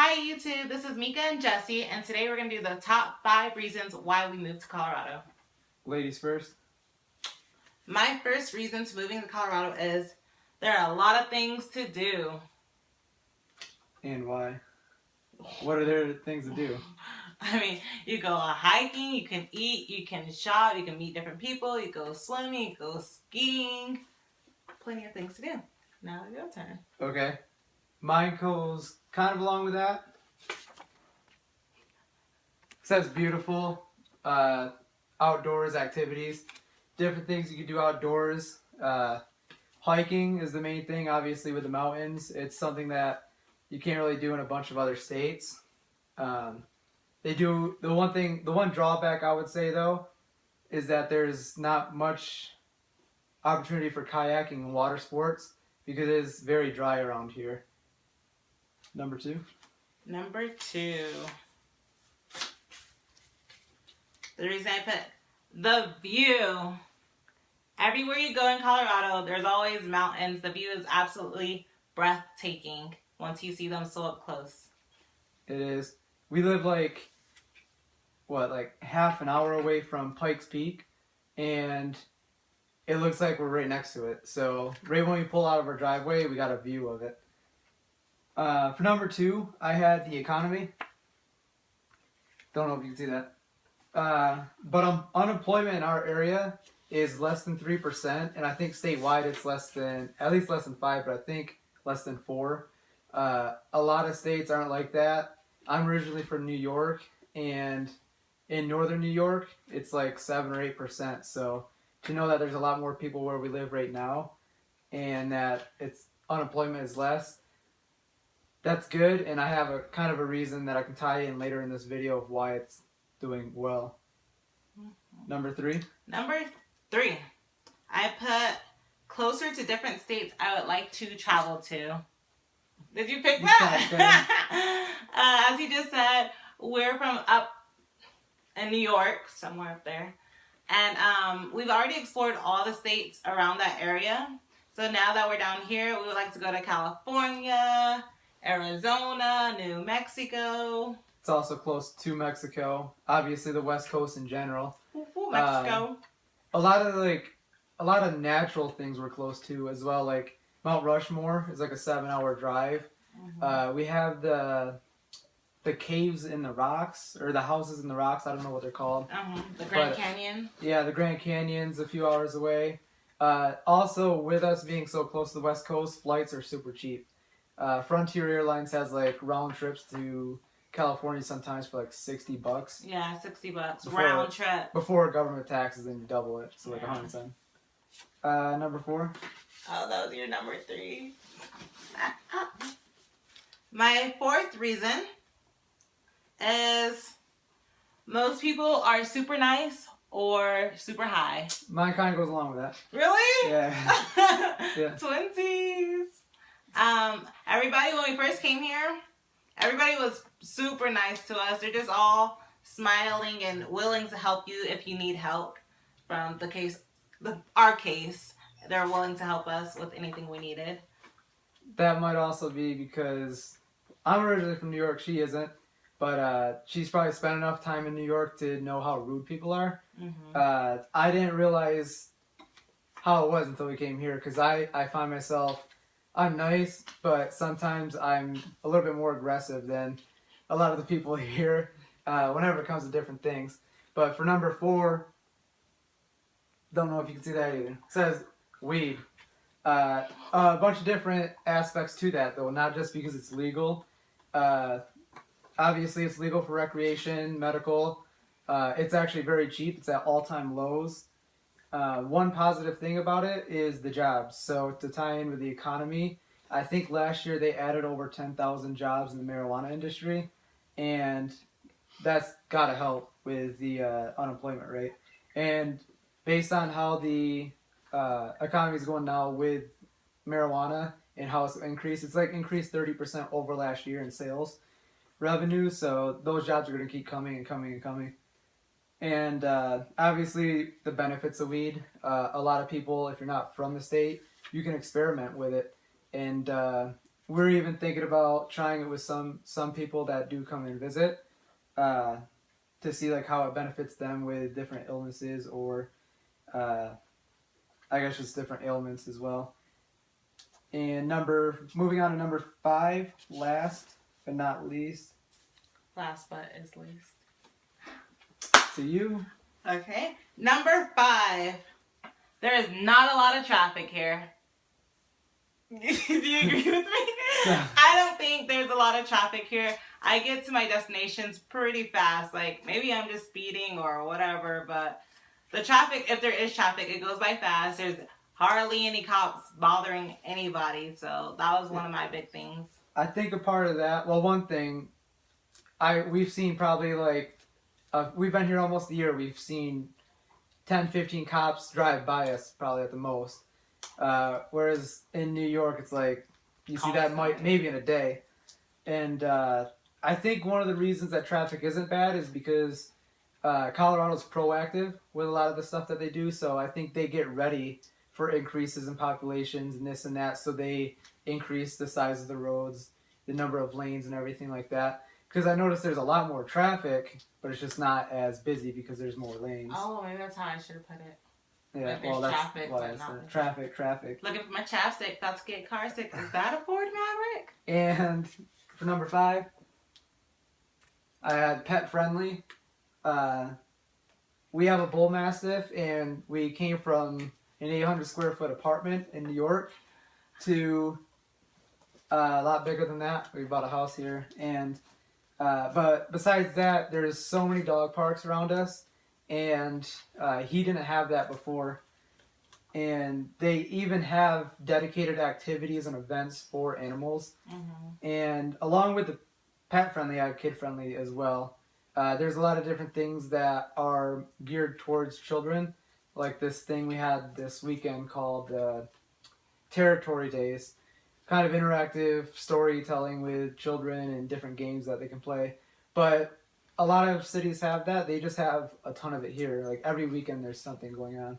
Hi YouTube, this is Mika and Jesse, and today we're going to do the top 5 reasons why we moved to Colorado. Ladies first. My first reason to moving to Colorado is there are a lot of things to do. And why? What are there things to do? I mean, you go hiking, you can eat, you can shop, you can meet different people, you go swimming, you go skiing. Plenty of things to do. Now your turn. Okay. Mine goes kind of along with that. Says beautiful, outdoors activities, different things you can do outdoors. Hiking is the main thing, obviously, with the mountains. It's something that you can't really do in a bunch of other states. They do the one drawback I would say though is that there's not much opportunity for kayaking and water sports because it is very dry around here. Number 2. Number 2. The reason I put the view. Everywhere you go in Colorado, there's always mountains. The view is absolutely breathtaking once you see them so up close. It is. We live like half an hour away from Pikes Peak, and it looks like we're right next to it. So right when we pull out of our driveway, we got a view of it. For number 2, I had the economy. Don't know if you can see that. But unemployment in our area is less than 3%, and I think statewide it's at least less than 5, but I think less than 4. A lot of states aren't like that. I'm originally from New York, and in northern New York, it's like 7 or 8%. So to know that there's a lot more people where we live right now, and that unemployment is less, that's good. And I have a kind of a reason that I can tie in later in this video of why it's doing well. Number 3. Number 3. I put closer to different states I would like to travel to. Did you pick that? As you just said, we're from up in New York, somewhere up there. And we've already explored all the states around that area. So now that we're down here, we would like to go to California, Arizona, New Mexico. It's also close to Mexico. Obviously, the West Coast in general. Mexico. A lot of natural things we're close to as well. Like Mount Rushmore is like a 7-hour drive. Mm-hmm. We have the caves in the rocks, or the houses in the rocks. I don't know what they're called. The Grand Canyon. Yeah, the Grand Canyon's a few hours away. Also, with us being so close to the West Coast, flights are super cheap. Frontier Airlines has like round trips to California sometimes for like $60. Yeah, $60 round trip. Before government taxes, then you double it, so like $110. Number 4. Oh, that was your number 3. My 4th reason is most people are super nice or super high. Mine kind of goes along with that. Really? Yeah. Yeah. Twinsies. Everybody, when we first came here, everybody was super nice to us. They're just all smiling and willing to help you if you need help. From our case, they're willing to help us with anything we needed. That might also be because I'm originally from New York. She isn't. But she's probably spent enough time in New York to know how rude people are. Mm-hmm. I didn't realize how it was until we came here, because I find myself, I'm nice, but sometimes I'm a little bit more aggressive than a lot of the people here whenever it comes to different things. But for number 4, don't know if you can see that either. It says weed. A bunch of different aspects to that, though, not just because it's legal. Obviously, it's legal for recreation, medical. It's actually very cheap. It's at all-time lows. One positive thing about it is the jobs. So to tie in with the economy, I think last year they added over 10,000 jobs in the marijuana industry, and that's got to help with the unemployment rate. And based on how the economy is going now with marijuana and how it's increased, it's like increased 30% over last year in sales revenue, so those jobs are going to keep coming and coming and coming. And obviously the benefits of weed, a lot of people, if you're not from the state, you can experiment with it. And we're even thinking about trying it with some people that do come and visit, to see like how it benefits them with different illnesses or, I guess just different ailments as well. And moving on to number 5, last but not least. Last but is least. To you. Okay. Number 5. There is not a lot of traffic here. Do you agree with me? Yeah. I don't think there's a lot of traffic here. I get to my destinations pretty fast. Like, maybe I'm just speeding or whatever, but the traffic, if there is traffic, it goes by fast. There's hardly any cops bothering anybody, so that was one of my big things. I think a part of that, well, one thing, we've seen probably like, we've been here almost a year, we've seen 10, 15 cops drive by us probably at the most. Whereas in New York, it's like, you see that maybe in a day. And I think one of the reasons that traffic isn't bad is because Colorado's proactive with a lot of the stuff that they do, so I think they get ready for increases in populations and this and that, so they increase the size of the roads, the number of lanes and everything like that. Because I noticed there's a lot more traffic, but it's just not as busy because there's more lanes. Oh, maybe that's how I should have put it. Yeah, like well, that's traffic, why I said traffic. Looking for my chapstick, about to get car sick. Is that a Ford Maverick? And for number 5, I had pet friendly. We have a bull mastiff, and we came from an 800 square foot apartment in New York to a lot bigger than that. We bought a house here, and but besides that, there's so many dog parks around us, and he didn't have that before. And they even have dedicated activities and events for animals. Mm-hmm. And along with the pet friendly, I have kid friendly as well. There's a lot of different things that are geared towards children. Like this thing we had this weekend called Territory Days. Kind of interactive storytelling with children and different games that they can play. But a lot of cities have that. They just have a ton of it here. Like every weekend there's something going on.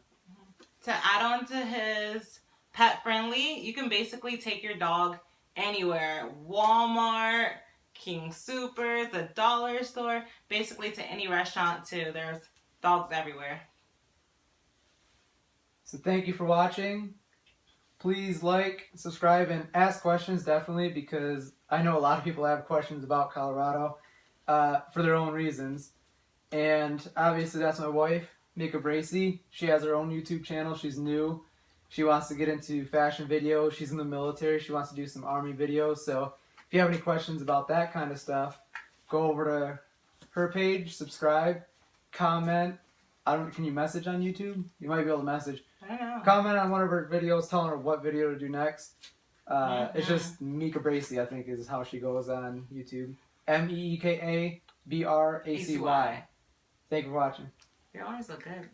To add on to his pet friendly, you can basically take your dog anywhere. Walmart, King Soopers, the dollar store, basically to any restaurant too. There's dogs everywhere. So thank you for watching. Please like, subscribe, and ask questions definitely, because I know a lot of people have questions about Colorado for their own reasons. And obviously that's my wife, Mika Bracey. She has her own YouTube channel. She's new. She wants to get into fashion videos. She's in the military. She wants to do some Army videos. So if you have any questions about that kind of stuff, go over to her page, subscribe, comment. Can you message on YouTube? You might be able to message. I don't know. Comment on one of her videos, telling her what video to do next. It's just Mika Bracey, I think, is how she goes on YouTube. MEEKABRACY. Thank you for watching. Your arms look good.